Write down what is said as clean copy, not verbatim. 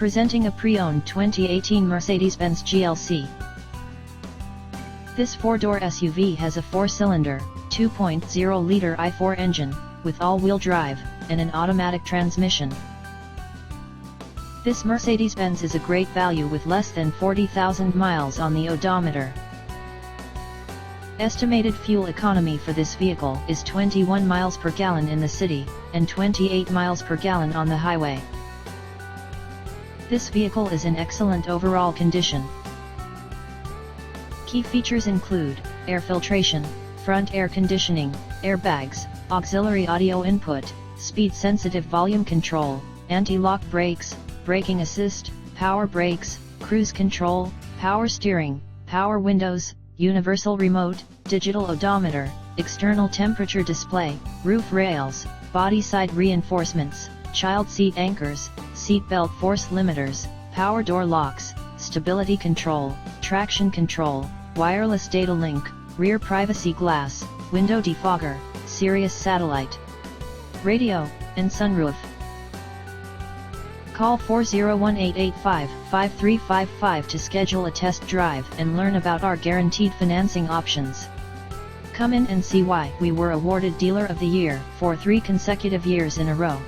Presenting a pre-owned 2018 Mercedes-Benz GLC. This four-door SUV has a four-cylinder, 2.0-liter i4 engine, with all-wheel drive, and an automatic transmission. This Mercedes-Benz is a great value with less than 40,000 miles on the odometer. Estimated fuel economy for this vehicle is 21 miles per gallon in the city, and 28 miles per gallon on the highway. This vehicle is in excellent overall condition. Key features include air filtration, front air conditioning, airbags, auxiliary audio input, speed-sensitive volume control, anti-lock brakes, braking assist, power brakes, cruise control, power steering, power windows, universal remote, digital odometer, external temperature display, roof rails, body side reinforcements, child seat anchors, seat belt force limiters, power door locks, stability control, traction control, wireless data link, rear privacy glass, window defogger, Sirius Satellite Radio, and sunroof. Call 401-885-5355 to schedule a test drive and learn about our guaranteed financing options. Come in and see why we were awarded Dealer of the Year for 3 consecutive years in a row.